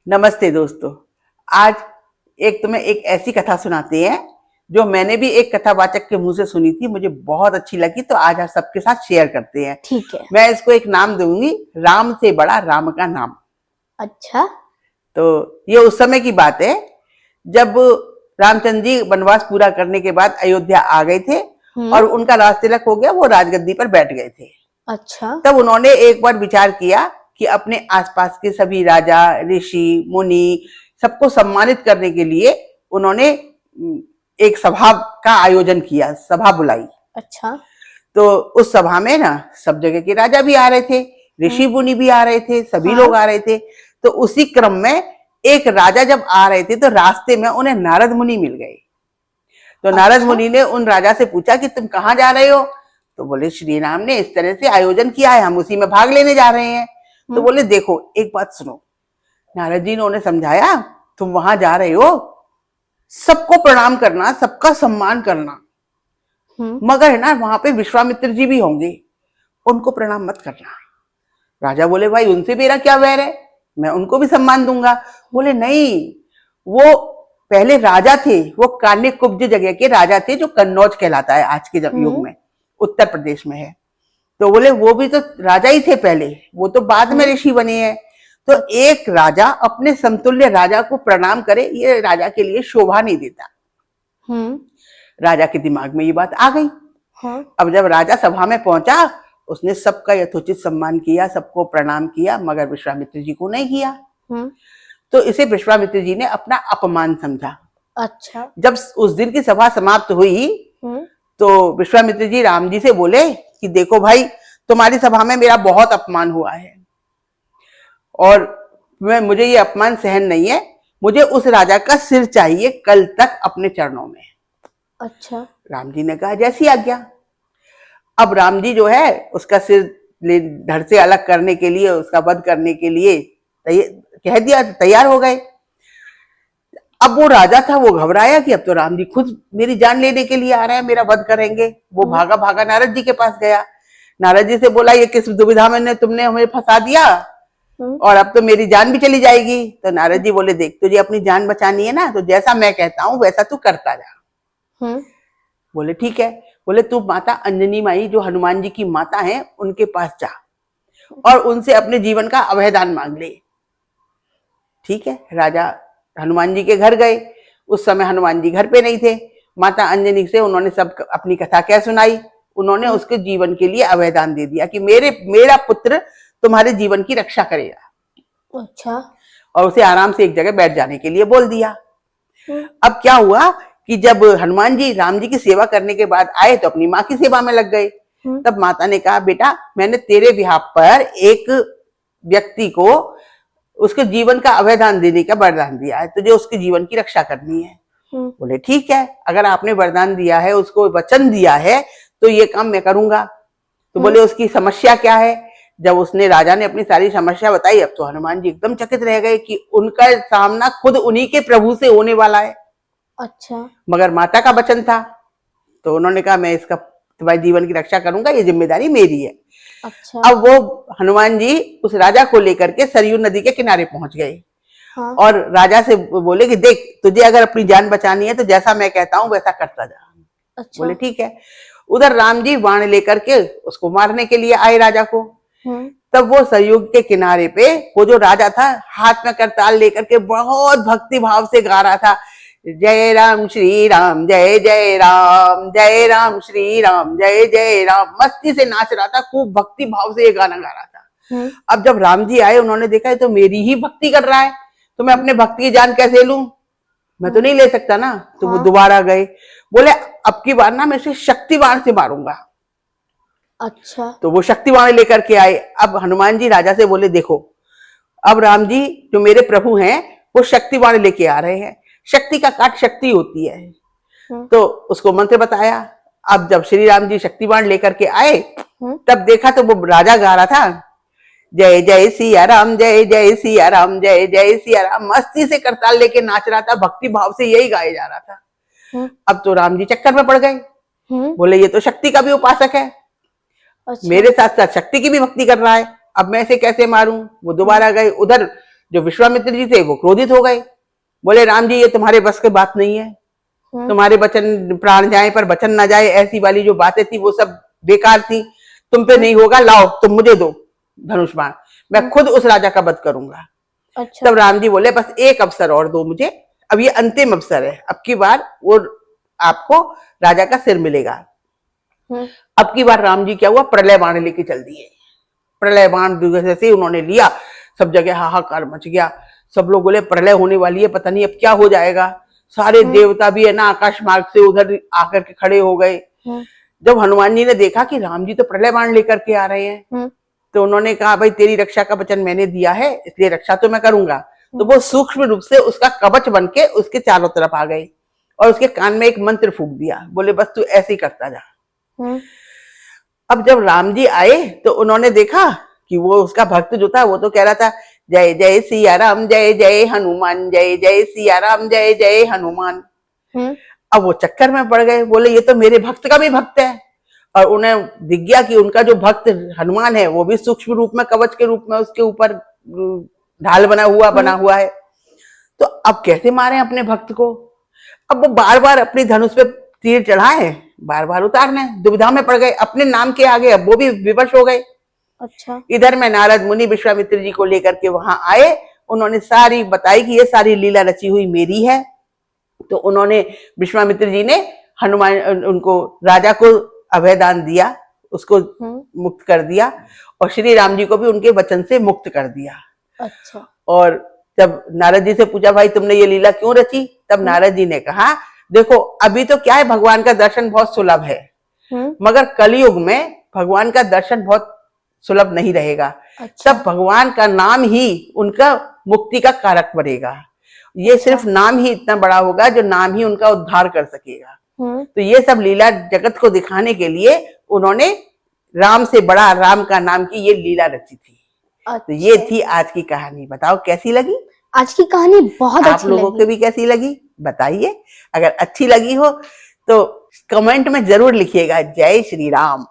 नमस्ते दोस्तों। आज तुम्हें एक ऐसी कथा सुनाते हैं जो मैंने भी एक कथावाचक के मुंह से सुनी थी, मुझे बहुत अच्छी लगी, तो आज आप सबके साथ शेयर करते हैं। ठीक है। मैं इसको एक नाम दूंगी, राम से बड़ा राम का नाम। अच्छा। तो ये उस समय की बात है जब रामचंद्र जी वनवास पूरा करने के बाद अयोध्या आ गए थे और उनका राज तिलक हो गया, वो राजगद्दी पर बैठ गए थे। अच्छा। तब उन्होंने एक बार विचार किया कि अपने आसपास के सभी राजा, ऋषि, मुनि सबको सम्मानित करने के लिए उन्होंने एक सभा का आयोजन किया, सभा बुलाई। अच्छा। तो उस सभा में ना सब जगह के राजा भी आ रहे थे, ऋषि मुनि भी आ रहे थे, सभी लोग आ रहे थे। तो उसी क्रम में एक राजा जब आ रहे थे तो रास्ते में उन्हें नारद मुनि मिल गए। तो नारद मुनि ने उन राजा से पूछा कि तुम कहाँ जा रहे हो? तो बोले श्री राम ने इस तरह से आयोजन किया है, हम उसी में भाग लेने जा रहे हैं। तो बोले देखो एक बात सुनो। नारद जी ने उन्हें समझाया, तुम वहां जा रहे हो, सबको प्रणाम करना, सबका सम्मान करना, मगर है ना वहां पे विश्वामित्र जी भी होंगे, उनको प्रणाम मत करना। राजा बोले भाई उनसे मेरा क्या वैर है, मैं उनको भी सम्मान दूंगा। बोले नहीं, वो पहले राजा थे, वो कान्य कुब्ज जगह के राजा थे जो कन्नौज कहलाता है आज के युग में, उत्तर प्रदेश में है। तो बोले वो भी तो राजा ही थे पहले, वो तो बाद में ऋषि बने हैं। तो एक राजा अपने समतुल्य राजा को प्रणाम करे, ये राजा के लिए शोभा नहीं देता। राजा के दिमाग में ये बात आ गई। अब जब राजा सभा में पहुंचा, उसने सबका यथोचित सम्मान किया, सबको प्रणाम किया, मगर विश्वामित्र जी को नहीं किया। तो इसे विश्वामित्र जी ने अपना अपमान समझा। अच्छा। जब उस दिन की सभा समाप्त हुई तो विश्वामित्र जी राम जी से बोले कि देखो भाई, तुम्हारी सभा में मेरा बहुत अपमान हुआ है और मुझे ये अपमान सहन नहीं है, मुझे उस राजा का सिर चाहिए कल तक अपने चरणों में। अच्छा। राम जी ने कहा जैसी आज्ञा। अब राम जी जो है उसका सिर धड़ से अलग करने के लिए, उसका वध करने के लिए कह दिया, तैयार हो गए। अब वो राजा था, वो घबराया कि अब तो राम जी खुद मेरी जान लेने के लिए आ रहे हैं, मेरा वध करेंगे। वो भागा भागा नारद जी के पास गया। नारद जी से बोला ये किस दुविधा में तुमने हमें फंसा दिया और अब तो मेरी जान भी चली जाएगी। तो नारद जी बोले देख, तुझे अपनी जान बचानी है ना, तो जैसा मैं कहता हूं वैसा तू करता जा। बोले ठीक है। बोले तू माता अंजनी माई जो हनुमान जी की माता है उनके पास जा और उनसे अपने जीवन का अभयदान मांग ले। ठीक है। राजा हनुमान जी के घर गए। उस समय हनुमान जी घर पे नहीं थे। माता अंजनी से उन्होंने सब अपनी कथा क्या सुनाई। उन्होंने उसके जीवन के लिए अभयदान दे दिया कि मेरा पुत्र तुम्हारे जीवन की रक्षा करेगा। अच्छा। और उसे आराम से एक जगह बैठ जाने के लिए बोल दिया। अब क्या हुआ कि जब हनुमान जी राम जी की सेवा करने के बाद आए तो अपनी माँ की सेवा में लग गए। तब माता ने कहा बेटा, मैंने तेरे विवाह पर एक व्यक्ति को उसके जीवन का अभयदान देने का वरदान दिया है, तुझे उसके जीवन की रक्षा करनी है। बोले ठीक है, अगर आपने वरदान दिया है, उसको वचन दिया है, तो ये काम मैं करूंगा। तो बोले उसकी समस्या क्या है? जब उसने राजा ने अपनी सारी समस्या बताई, अब तो हनुमान जी एकदम चकित रह गए कि उनका सामना खुद उन्हीं के प्रभु से होने वाला है। अच्छा। मगर माता का वचन था, तो उन्होंने कहा मैं इसका तुम्हारे जीवन की रक्षा करूंगा, ये जिम्मेदारी मेरी है। अच्छा। अब वो हनुमान जी उस राजा को लेकर के सरयू नदी के किनारे पहुंच गए। हाँ। और राजा से बोले कि देख, तुझे अगर अपनी जान बचानी है तो जैसा मैं कहता हूं वैसा करता जा। अच्छा। बोले ठीक है। उधर राम जी बाण लेकर के उसको मारने के लिए आए राजा को। तब वो सरयू के किनारे पे वो जो राजा था हाथ में करताल लेकर के बहुत भक्ति भाव से गा रहा था, जय राम श्री राम जय जय राम, जय राम श्री राम जय जय राम। मस्ती से नाच रहा था, खूब भक्ति भाव से ये गाना गा रहा था। अब जब राम जी आए, उन्होंने देखा तो मेरी ही भक्ति कर रहा है, तो मैं अपने भक्ति की जान कैसे लूं? मैं तो नहीं ले सकता ना। तो वो दोबारा गए, बोले अब की बार ना मैं इसे शक्ति बाण से मारूंगा। अच्छा। तो वो शक्ति बाण लेकर के आए। अब हनुमान जी राजा से बोले देखो, अब राम जी जो मेरे प्रभु हैं वो शक्ति बाण लेके आ रहे हैं, शक्ति का काट शक्ति होती है। तो उसको मंत्र बताया। अब जब श्री राम जी शक्ति बाण लेकर के आए, तब देखा तो वो राजा गा रहा था, जय जय सिया राम जय जय सिया राम जय जय सिया राम। मस्ती से करताल लेके नाच रहा था, भक्ति भाव से यही गाया जा रहा था। अब तो राम जी चक्कर में पड़ गए। बोले ये तो शक्ति का भी उपासक है। अच्छा। मेरे साथ साथ शक्ति की भी भक्ति कर रहा है, अब मैं इसे कैसे मारूं? वो दोबारा गए। उधर जो विश्वामित्र जी थे वो क्रोधित हो गए, बोले राम जी ये तुम्हारे बस की बात नहीं है, तुम्हारे वचन प्राण जाए पर वचन ना जाए, ऐसी वाली जो बातें थी वो सब बेकार थी, तुम पे नहीं होगा, लाओ तुम मुझे दो धनुष बाण, मैं खुद उस राजा का वध करूंगा। अच्छा। तब राम जी बोले बस एक अवसर और दो मुझे, अब ये अंतिम अवसर है, अब की बार वो आपको राजा का सिर मिलेगा। अब की बार राम जी क्या हुआ, प्रलय बाण लेके चल दिए। प्रलय बाण जैसे उन्होंने लिया, सब जगह हाहाकार मच गया, सब लोग बोले प्रलय होने वाली है, पता नहीं अब क्या हो जाएगा। सारे देवता भी है ना आकाश मार्ग से उधर आकर के खड़े हो गए। जब हनुमान जी ने देखा कि राम जी तो प्रलय बाण लेकर के आ रहे हैं, तो उन्होंने कहा भाई तेरी रक्षा का वचन मैंने दिया है, इसलिए रक्षा तो मैं करूंगा। तो वो सूक्ष्म रूप से उसका कवच बन के उसके चारों तरफ आ गए और उसके कान में एक मंत्र फूंक दिया, बोले बस तू ऐसे ही करता जा। अब जब राम जी आए तो उन्होंने देखा कि वो उसका भक्त जो था वो तो कह रहा था जय जय सिया राम जय जय हनुमान, जय जय सिया राम जय जय हनुमान। अब वो चक्कर में पड़ गए, बोले ये तो मेरे भक्त का भी भक्त है, और उन्हें दिख गया कि उनका जो भक्त हनुमान है वो भी सूक्ष्म रूप में कवच के रूप में उसके ऊपर ढाल बना हुआ है। तो अब कैसे मारे अपने भक्त को? अब वो बार बार अपनी धनुष पे तीर चढ़ाए, बार बार उतारने, दुविधा में पड़ गए, अपने नाम के आगे अब वो भी विवश हो गए। अच्छा। इधर में नारद मुनि विश्वामित्र जी को लेकर के वहां आए, उन्होंने सारी बताई कि ये सारी लीला रची हुई मेरी है। तो उन्होंने विश्वामित्र जी ने हनुमान उनको राजा को अभयदान दिया, उसको मुक्त कर दिया, और श्री राम जी को भी उनके वचन से मुक्त कर दिया। अच्छा। और जब नारद जी से पूछा भाई तुमने ये लीला क्यों रची, तब नारद जी ने कहा देखो अभी तो क्या है, भगवान का दर्शन बहुत सुलभ है, मगर कलयुग में भगवान का दर्शन बहुत सुलभ नहीं रहेगा। अच्छा। तब भगवान का नाम ही उनका मुक्ति का कारक बनेगा। ये सिर्फ नाम ही इतना बड़ा होगा जो नाम ही उनका उद्धार कर सकेगा। तो ये सब लीला जगत को दिखाने के लिए उन्होंने राम से बड़ा राम का नाम की ये लीला रची थी। अच्छा। तो ये थी आज की कहानी, बताओ कैसी लगी? आज की कहानी बहुत अच्छी लगी। आप लोगों को भी कैसी लगी बताइए, अगर अच्छी लगी हो तो कमेंट में जरूर लिखिएगा जय श्री राम।